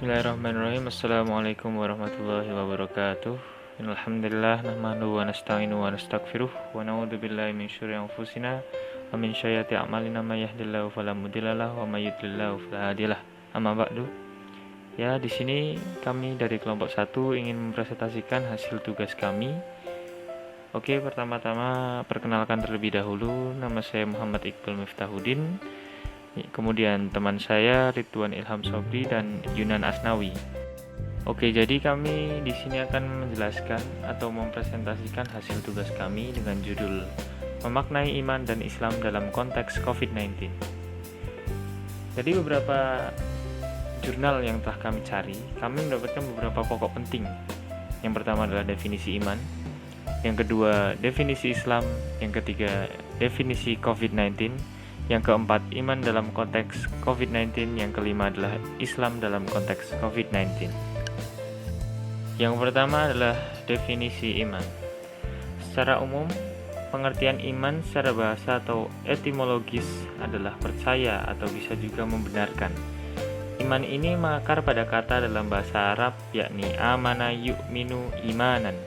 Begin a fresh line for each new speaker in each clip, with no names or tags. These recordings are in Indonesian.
Bismillahirrahmanirrahim. Assalamualaikum warahmatullahi wabarakatuh. Alhamdulillah nahmadu wa nasta'inu wa nastaghfiruh wa na'udzu billahi min syururi anfusina wa min sayyiati a'malina may yahdihillahu fala mudhillalah wa may yudhlillahu fala hadiyalah. Amma ba'du. Ya, di sini kami dari kelompok 1 ingin mempresentasikan hasil tugas kami. Oke, pertama-tama perkenalkan terlebih dahulu, nama saya Muhammad Iqbal Miftahuddin. Kemudian teman saya Ridwan Ilham Sobri dan Yunan Asnawi. Oke, jadi kami di sini akan menjelaskan atau mempresentasikan hasil tugas kami dengan judul Memaknai Iman dan Islam dalam Konteks COVID-19. Jadi beberapa jurnal yang telah kami cari, kami mendapatkan beberapa pokok penting. Yang pertama adalah definisi iman, yang kedua definisi Islam, yang ketiga definisi COVID-19, yang keempat, iman dalam konteks COVID-19. Yang kelima adalah Islam dalam konteks COVID-19. Yang pertama adalah definisi iman. Secara umum, pengertian iman secara bahasa atau etimologis adalah percaya atau bisa juga membenarkan. Iman ini mengakar pada kata dalam bahasa Arab yakni amana yu'minu imanan.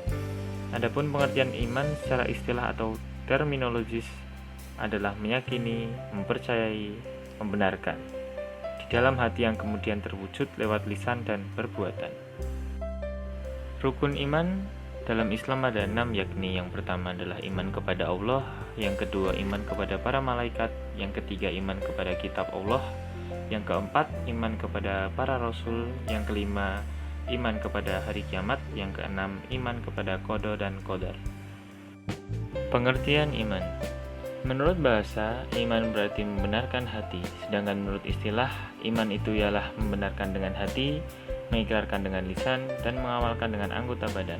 Adapun pengertian iman secara istilah atau terminologis adalah meyakini, mempercayai, membenarkan di dalam hati yang kemudian terwujud lewat lisan dan perbuatan. Rukun iman dalam Islam ada 6, yakni yang pertama adalah iman kepada Allah, yang kedua iman kepada para malaikat, yang ketiga iman kepada kitab Allah, yang keempat iman kepada para rasul, yang kelima iman kepada hari kiamat, yang keenam iman kepada qada dan qadar. Pengertian iman. Menurut bahasa, iman berarti membenarkan hati, sedangkan menurut istilah, iman itu ialah membenarkan dengan hati, mengikrarkan dengan lisan, dan mengamalkan dengan anggota badan.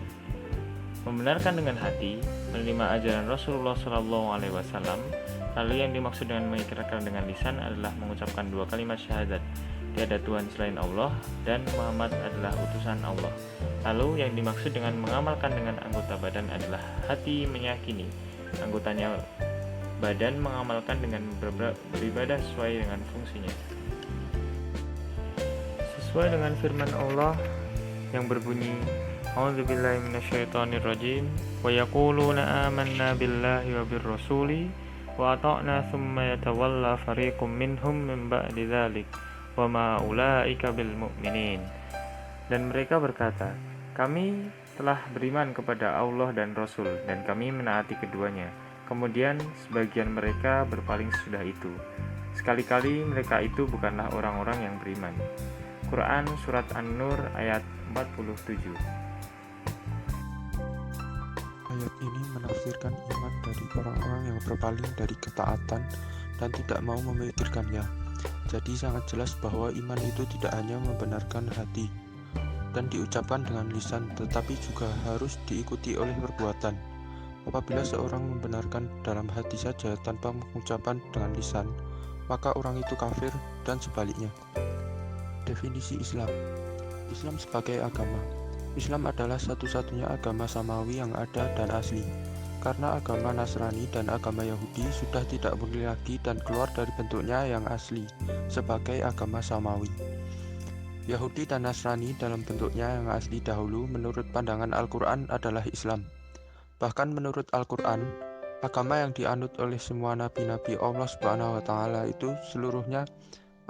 Membenarkan dengan hati, menerima ajaran Rasulullah SAW, lalu yang dimaksud dengan mengikrarkan dengan lisan adalah mengucapkan 2 kalimat syahadat, tiada Tuhan selain Allah, dan Muhammad adalah utusan Allah. Lalu yang dimaksud dengan mengamalkan dengan anggota badan adalah hati meyakini, anggotanya badan mengamalkan dengan beribadah sesuai dengan fungsinya. Sesuai dengan firman Allah yang berbunyi, A'udzubillahi minasyaitonirrajim, wa yaquluna amanna billahi wa birrasuli wa ata'na tsumma yatawalla fariqum minhum min ba'di dzalik wa ma ulaika bil mu'minin. Dan mereka berkata, kami telah beriman kepada Allah dan Rasul dan kami menaati keduanya. Kemudian sebagian mereka berpaling sesudah itu. Sekali-kali mereka itu bukanlah orang-orang yang beriman. Quran Surat An-Nur ayat 47.
Ayat ini menafsirkan iman dari orang-orang yang berpaling dari ketaatan dan tidak mau memikirkannya. Jadi sangat jelas bahwa iman itu tidak hanya membenarkan hati dan diucapkan dengan lisan, tetapi juga harus diikuti oleh perbuatan. Apabila seorang membenarkan dalam hati saja tanpa mengucapkan dengan lisan, maka orang itu kafir dan sebaliknya. Definisi Islam. Islam sebagai agama. Islam adalah satu-satunya agama samawi yang ada dan asli. Karena agama Nasrani dan agama Yahudi sudah tidak boleh lagi dan keluar dari bentuknya yang asli sebagai agama samawi. Yahudi dan Nasrani dalam bentuknya yang asli dahulu menurut pandangan Al-Quran adalah Islam. Bahkan menurut Al-Quran, agama yang dianut oleh semua nabi-nabi Allah SWT itu seluruhnya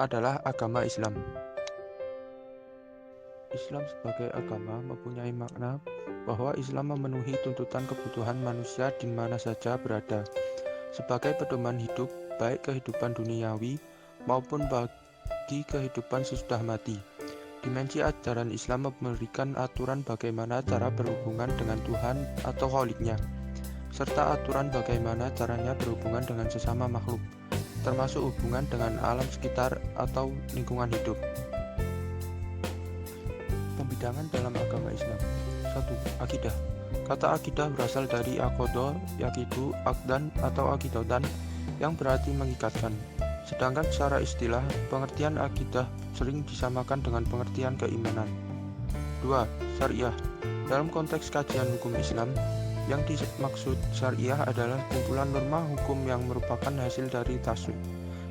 adalah agama Islam. Islam sebagai agama mempunyai makna bahwa Islam memenuhi tuntutan kebutuhan manusia di mana saja berada, sebagai pedoman hidup baik kehidupan duniawi maupun bagi kehidupan sesudah mati. Dimensi ajaran Islam memberikan aturan bagaimana cara berhubungan dengan Tuhan atau Kholiknya, serta aturan bagaimana caranya berhubungan dengan sesama makhluk, termasuk hubungan dengan alam sekitar atau lingkungan hidup. Pembidangan dalam agama Islam. 1. Akidah. Kata akidah berasal dari akodo, yakidu, akdan atau akidotan yang berarti mengikatkan. Sedangkan secara istilah, pengertian akidah sering disamakan dengan pengertian keimanan. 2. Syariah. Dalam konteks kajian hukum Islam, yang dimaksud syariah adalah kumpulan norma hukum yang merupakan hasil dari tasy'.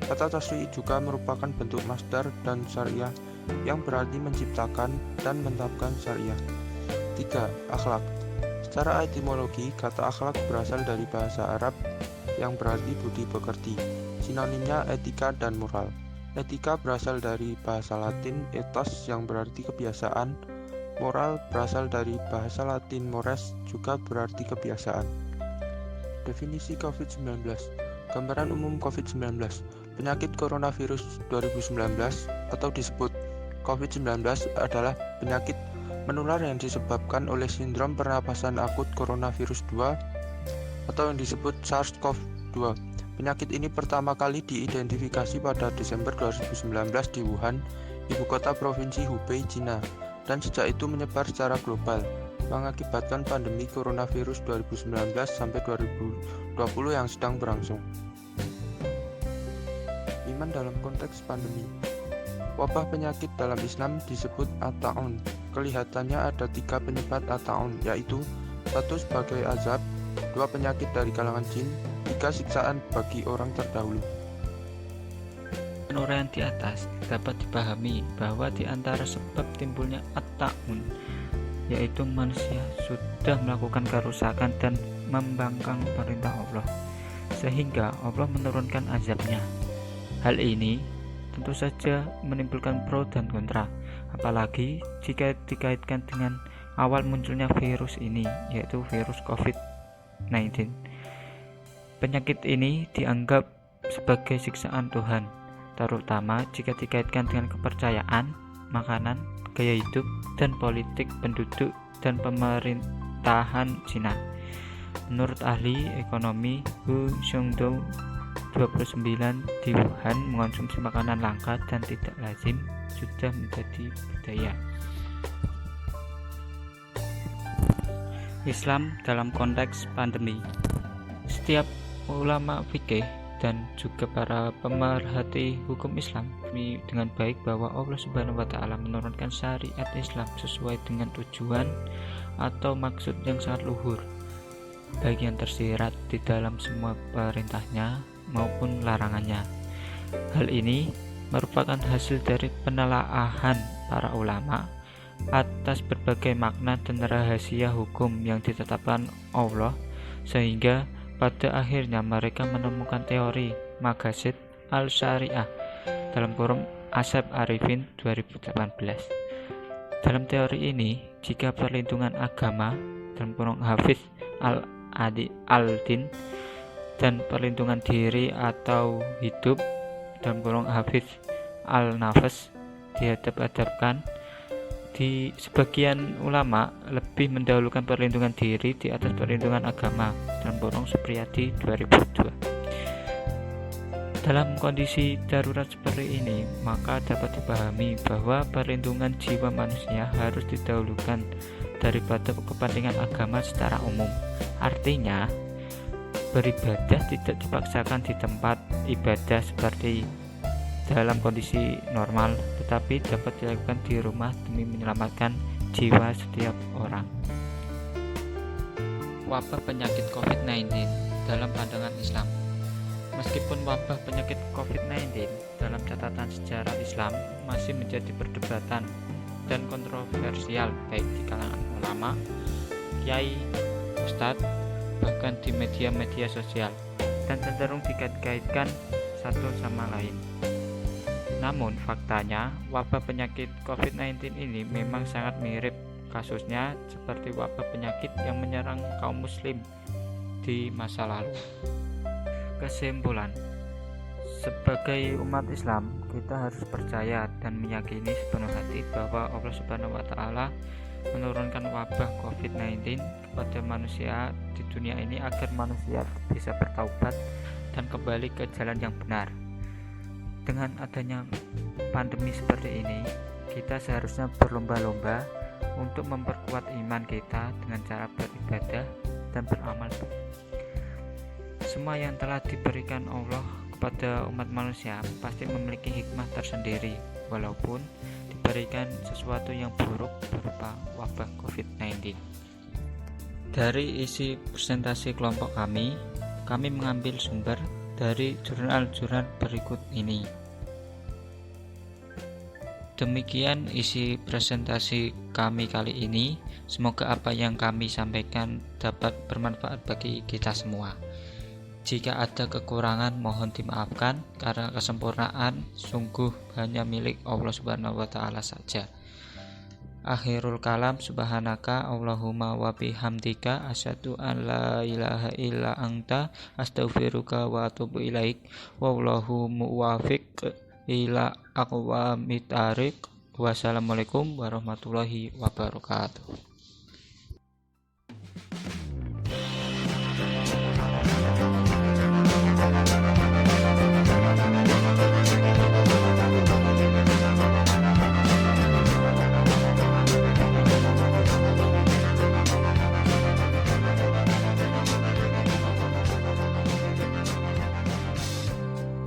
Kata tasy' juga merupakan bentuk masdar dan syariah yang berarti menciptakan dan menetapkan syariah. 3. Akhlak. Secara etimologi, kata akhlak berasal dari bahasa Arab yang berarti budi pekerti. Sinonimnya etika dan moral. Etika berasal dari bahasa Latin ethos yang berarti kebiasaan. Moral berasal dari bahasa Latin mores juga berarti kebiasaan. Definisi COVID-19. Gambaran umum COVID-19. Penyakit coronavirus 2019 atau disebut COVID-19 adalah penyakit menular yang disebabkan oleh sindrom pernapasan akut coronavirus 2 atau yang disebut SARS-CoV-2. Penyakit ini pertama kali diidentifikasi pada Desember 2019 di Wuhan, ibu kota provinsi Hubei, Cina, dan sejak itu menyebar secara global, mengakibatkan pandemi coronavirus 2019 sampai 2020 yang sedang berlangsung. Iman dalam konteks pandemi. Wabah penyakit dalam Islam disebut at-ta'un. Kelihatannya ada 3 penyebab at-ta'un, yaitu 1 sebagai azab, 2 penyakit dari kalangan jin, 3 siksaan bagi orang terdahulu.
Penuraian di atas dapat dipahami bahwa di antara sebab timbulnya at-ta'un yaitu manusia sudah melakukan kerusakan dan membangkang perintah Allah, sehingga Allah menurunkan azabnya. Hal ini tentu saja menimbulkan pro dan kontra, apalagi jika dikaitkan dengan awal munculnya virus ini, yaitu virus COVID-19. Penyakit ini dianggap sebagai siksaan Tuhan, terutama jika dikaitkan dengan kepercayaan, makanan, gaya hidup, dan politik penduduk dan pemerintahan Cina. Menurut ahli ekonomi Hu Xiongdou, 29 di Wuhan mengonsumsi makanan langka dan tidak lazim sudah menjadi budaya. Islam dalam konteks pandemi. Setiap ulama fikih dan juga para pemerhati hukum Islam dengan baik bahwa Allah Subhanahu wa taala menurunkan syariat Islam sesuai dengan tujuan atau maksud yang sangat luhur, baik yang tersirat di dalam semua perintahnya maupun larangannya. Hal ini merupakan hasil dari penelaahan para ulama atas berbagai makna dan rahasia hukum yang ditetapkan Allah, sehingga pada akhirnya mereka menemukan teori Maqasid al-Syariah dalam kurung Asep Arifin 2018. Dalam teori ini, jika perlindungan agama dalam kurung Hafiz al-Din dan perlindungan diri atau hidup dalam kurung Hafiz al-Nafas dihadap-hadapkan, di sebagian ulama lebih mendahulukan perlindungan diri di atas perlindungan agama dalam kurung Supriyadi 2002. Dalam kondisi darurat seperti ini, maka dapat dipahami bahwa perlindungan jiwa manusia harus didahulukan daripada kepentingan agama secara umum. Artinya, beribadah tidak dipaksakan di tempat ibadah seperti dalam kondisi normal, tetapi dapat dilakukan di rumah demi menyelamatkan jiwa setiap orang. Wabah penyakit COVID-19 dalam pandangan Islam. Meskipun wabah penyakit COVID-19 dalam catatan sejarah Islam masih menjadi perdebatan dan kontroversial baik di kalangan ulama, kiai, ustadz, bahkan di media-media sosial, dan cenderung dikait-kaitkan satu sama lain. Namun faktanya wabah penyakit COVID-19 ini memang sangat mirip kasusnya seperti wabah penyakit yang menyerang kaum muslim di masa lalu. Kesimpulan, sebagai umat Islam kita harus percaya dan meyakini sepenuh hati bahwa Allah Subhanahu wa taala menurunkan wabah COVID-19 kepada manusia di dunia ini agar manusia bisa bertaubat dan kembali ke jalan yang benar. Dengan adanya pandemi seperti ini, kita seharusnya berlomba-lomba untuk memperkuat iman kita dengan cara beribadah dan beramal baik. Semua yang telah diberikan Allah kepada umat manusia pasti memiliki hikmah tersendiri, walaupun diberikan sesuatu yang buruk berupa wabah COVID-19. Dari isi presentasi kelompok kami mengambil sumber dari jurnal-jurnal berikut ini. Demikian isi presentasi kami kali ini. Semoga apa yang kami sampaikan dapat bermanfaat bagi kita semua. Jika ada kekurangan mohon dimaafkan, karena kesempurnaan sungguh hanya milik Allah Subhanahu wa taala saja. Akhirul kalam, subhanaka Allahumma wa bihamdika asyhadu an la ilaha illa anta astaghfiruka wa atubu ilaik. Wallahu muwaffiq ila aqwamit thariq. Wassalamualaikum warahmatullahi wabarakatuh.